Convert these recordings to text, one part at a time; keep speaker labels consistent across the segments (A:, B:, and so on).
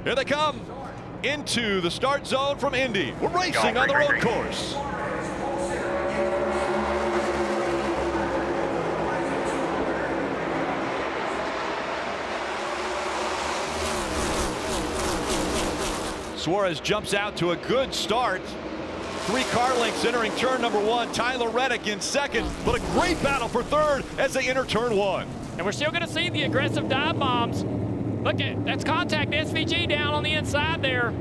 A: Here they come into the start zone from Indy. We're racing on the road course. Suarez jumps out to a good start. 3 car lengths entering turn number 1. Tyler Reddick in second, but a great battle for third as they enter turn 1.
B: And we're still going to see the aggressive dive bombs. Look at that's contact SVG down on the inside there,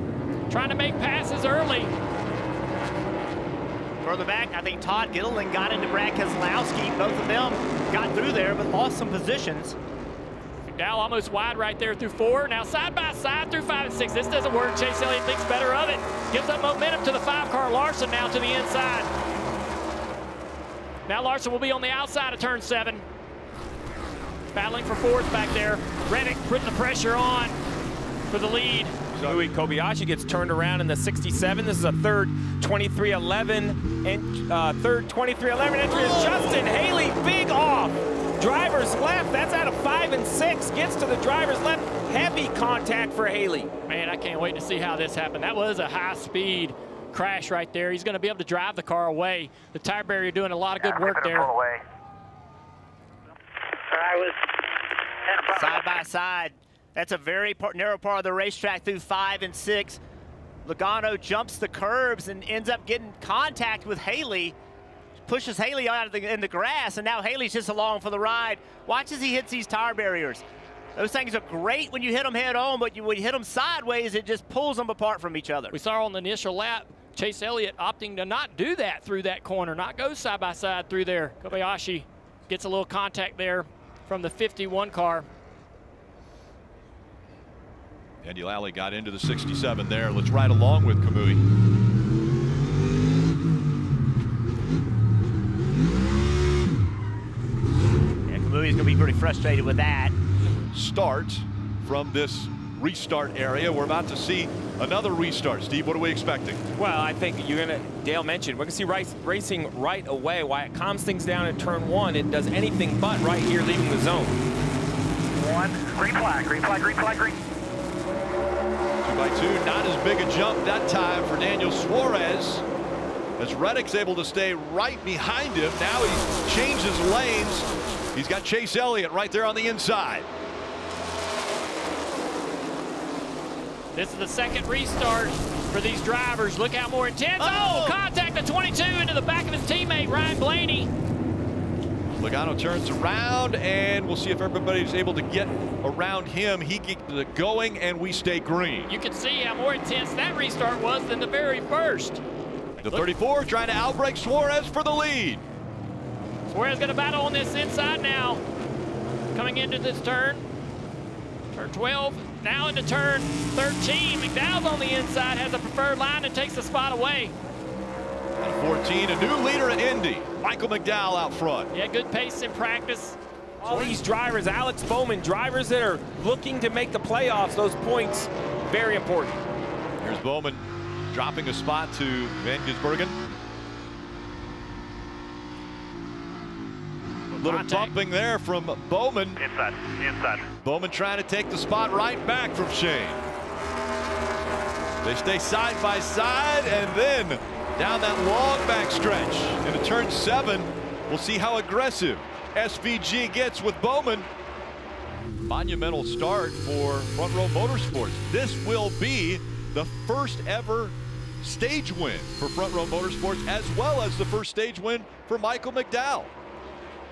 B: trying to make passes early.
C: Further back, I think Todd Gittleman got into Brad Keselowski. Both of them got through there, but lost some positions.
B: McDowell almost wide right there through 4. Now side by side through 5 and 6. This doesn't work. Chase Elliott thinks better of it. Gives up momentum to the 5-car Larson now to the inside. Now Larson will be on the outside of turn 7. Battling for 4th back there. Reddick putting the pressure on for the lead.
D: Louis Kobayashi gets turned around in the 67. This is a third 23-11 and third 23-11 entry is Justin Haley. Big off. Driver's left. That's out of 5 and 6. Gets to the driver's left. Heavy contact for Haley.
B: Man, I can't wait to see how this happened. That was a high-speed crash right there. He's going to be able to drive the car away. The tire barrier doing a lot of good work there.
C: Side by side. That's a very narrow part of the racetrack through 5 and 6. Logano jumps the curbs and ends up getting contact with Haley. Pushes Haley out in the grass, and now Haley's just along for the ride. Watch as he hits these tire barriers. Those things are great when you hit them head on, but when you hit them sideways, it just pulls them apart from each other.
B: We saw on the initial lap, Chase Elliott opting to not do that through that corner, not go side by side through there. Kobayashi gets a little contact there from the 51 car.
A: Andy Lally got into the 67 there. Let's ride along with Kamui.
C: Kamui's gonna be pretty frustrated with that.
A: Start from this restart area. We're about to see another restart. Steve, what are we expecting?
D: Well, I think Dale mentioned, we're gonna see racing right away. While it calms things down in turn 1, it does anything but right here leaving the zone.
E: 1, green flag, green flag, green flag, green.
A: 2x2, not as big a jump that time for Daniel Suarez, as Reddick's able to stay right behind him. Now he changes lanes. He's got Chase Elliott right there on the inside.
B: This is the second restart for these drivers. Look how more intense. Oh, contact the 22 into the back of his teammate, Ryan Blaney.
A: Logano turns around, and we'll see if everybody's able to get around him. He gets it going, and we stay green.
B: You can see how more intense that restart was than the very first.
A: The 34 trying to outbrake Suarez for the lead.
B: Suarez going to battle on this inside now. Coming into this turn. Turn 12, now into turn 13. McDowell's on the inside, has a preferred line and takes the spot away.
A: At 14, a new leader at Indy. Michael McDowell out front.
B: Yeah, good pace in practice.
D: All these drivers, Alex Bowman, drivers that are looking to make the playoffs, those points, very important.
A: Here's Bowman dropping a spot to Van Gisbergen. Little bumping there from Bowman.
E: Inside, inside.
A: Bowman trying to take the spot right back from Shane. They stay side by side, and then down that long back stretch into turn 7. We'll see how aggressive SVG gets with Bowman. Monumental start for Front Row Motorsports. This will be the first ever stage win for Front Row Motorsports, as well as the first stage win for Michael McDowell.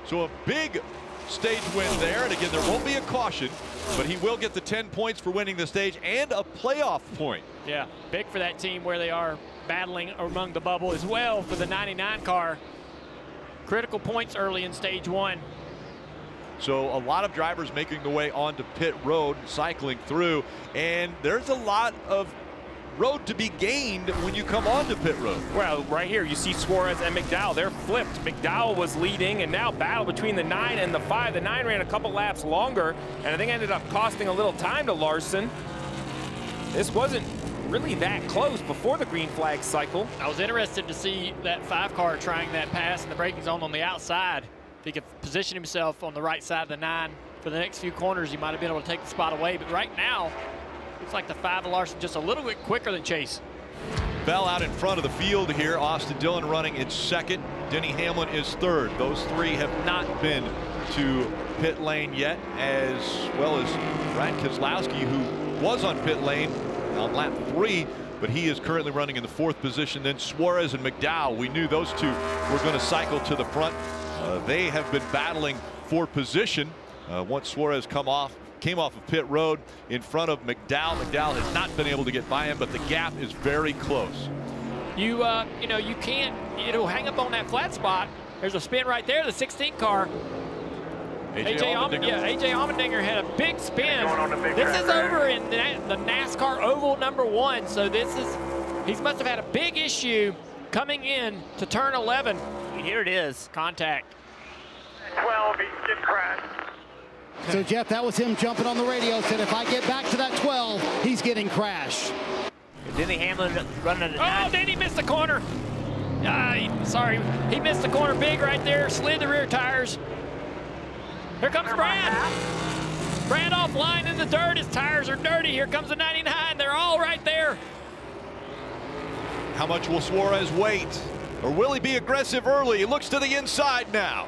A: So a big stage win there, and again, there won't be a caution, but he will get the 10 points for winning the stage and a playoff point.
B: Yeah, big for that team where they are battling among the bubble as well for the 99 car. Critical points early in stage 1.
A: So a lot of drivers making the way onto pit road, cycling through, and there's a lot of road to be gained when you come onto pit road.
D: Well, right here you see Suarez and McDowell. They're flipped. McDowell was leading, and now battle between the 9 and the 5. The 9 ran a couple laps longer, and I think ended up costing a little time to Larson. This wasn't really that close before the green flag cycle.
B: I was interested to see that 5 car trying that pass in the braking zone on the outside. If he could position himself on the right side of the 9 for the next few corners, he might have been able to take the spot away. But right now, Looks like the 5 of Larson just a little bit quicker than Chase.
A: Bell out in front of the field here. Austin Dillon running in second. Denny Hamlin is third. Those three have not been to pit lane yet, as well as Brad Keselowski, who was on pit lane on lap 3, but he is currently running in the 4th position. Then Suarez and McDowell, we knew those two were going to cycle to the front. They have been battling for position. Once Suarez came off of pit road in front of McDowell. McDowell has not been able to get by him, but the gap is very close.
B: You know, you can't, hang up on that flat spot. There's a spin right there, the 16 car. AJ Allmendinger had a big spin. This is over in the NASCAR Oval #1. So he must have had a big issue coming in to turn 11.
C: Here it is.
B: Contact.
E: 12, he's getting crashed.
F: So, Jeff, that was him jumping on the radio, said if I get back to that 12, he's getting crashed.
C: Denny Hamlin running at a 9.
B: Oh, Denny missed the corner. Sorry, he missed the corner big right there, slid the rear tires. Here comes Brad. Brad offline in the dirt. His tires are dirty. Here comes the 99. They're all right there.
A: How much will Suarez wait? Or will he be aggressive early? He looks to the inside now.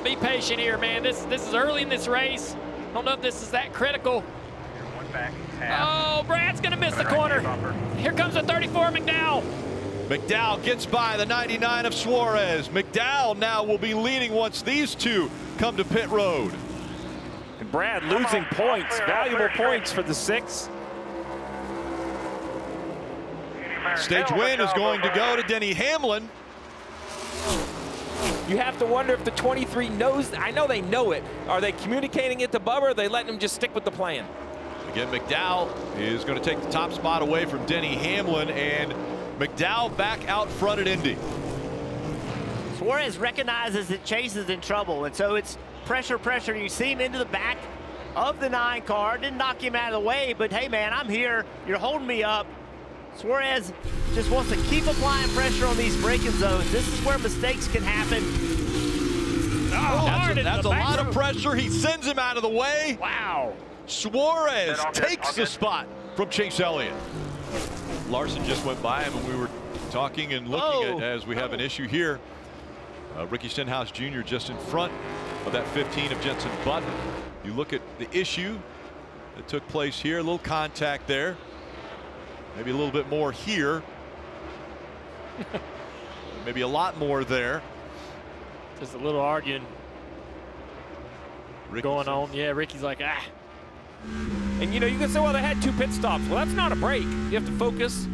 B: Be patient here, man. This is early in this race. Don't know if this is that critical.
E: One back,
B: oh, Brad's going to miss the corner. Here comes the 34, McDowell.
A: McDowell gets by the 99 of Suarez. McDowell now will be leading once these two come to pit road.
D: And Brad losing points, valuable points for the 6.
A: Stage win is going to go to Denny Hamlin.
D: You have to wonder if the 23 knows. I know they know it. Are they communicating it to Bubba, or are they letting him just stick with the plan?
A: Again, McDowell is going to take the top spot away from Denny Hamlin, and McDowell back out front at Indy.
C: Suarez recognizes that Chase is in trouble, and so it's pressure. You see him into the back of the 9 car. Didn't knock him out of the way, but hey, man, I'm here. You're holding me up. Suarez just wants to keep applying pressure on these braking zones. This is where mistakes can happen.
A: That's a lot of pressure. He sends him out of the way.
B: Wow.
A: Suarez takes the spot from Chase Elliott. Larson just went by him, and we were talking and looking at as we have an issue here. Ricky Stenhouse Jr. just in front of that 15 of Jenson Button. You look at the issue that took place here, a little contact there. Maybe a little bit more here. Maybe a lot more there.
B: Just a little arguing going on. Yeah, Ricky's like, ah.
D: And you can say, well, they had 2 pit stops. Well, that's not a break. You have to focus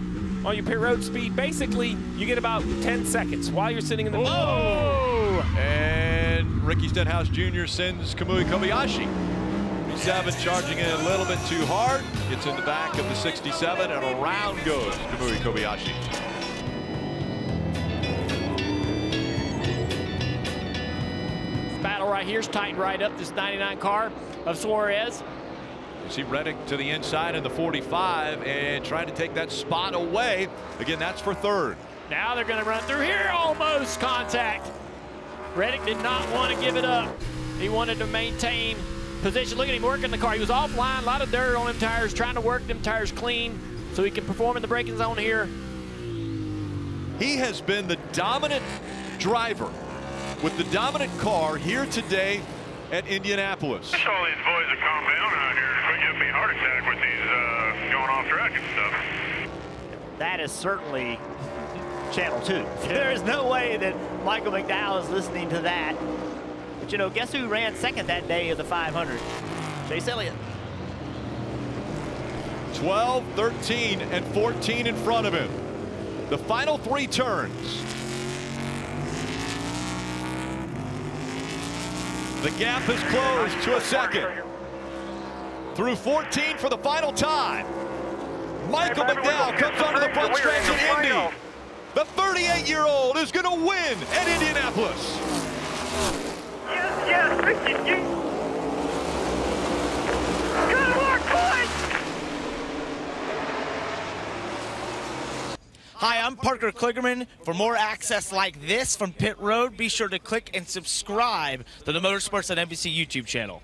D: on your pit road speed. Basically, you get about 10 seconds while you're sitting in the
B: Whoa!
A: And Ricky Stenhouse Jr. sends Kamui Kobayashi. 7 charging in a little bit too hard. Gets in the back of the 67, and around goes Kamui Kobayashi.
B: This battle right here is tightened right up, this 99 car of Suarez.
A: You see Reddick to the inside in the 45 and trying to take that spot away. Again, that's for 3rd.
B: Now they're going to run through here. Almost contact. Reddick did not want to give it up. He wanted to maintain position. Look at him working the car. He was offline, a lot of dirt on them tires, trying to work them tires clean so he can perform in the braking zone here.
A: He has been the dominant driver with the dominant car here today at Indianapolis.
E: Just all these boys that calm down out here. Quit giving me a heart attack with these going off track and stuff.
C: That is certainly Channel 2. There is no way that Michael McDowell is listening to that. But guess who ran second that day of the 500? Chase Elliott.
A: 12, 13, and 14 in front of him. The final 3 turns. The gap has closed to a second. Through 14 for the final time. Michael McDowell comes onto the front stretch in Indy. The 38-year-old is going to win at Indianapolis.
E: Yes, Ricky, good work, boys!
G: Hi, I'm Parker Kligerman. For more access like this from Pit Road, be sure to click and subscribe to the Motorsports on NBC YouTube channel.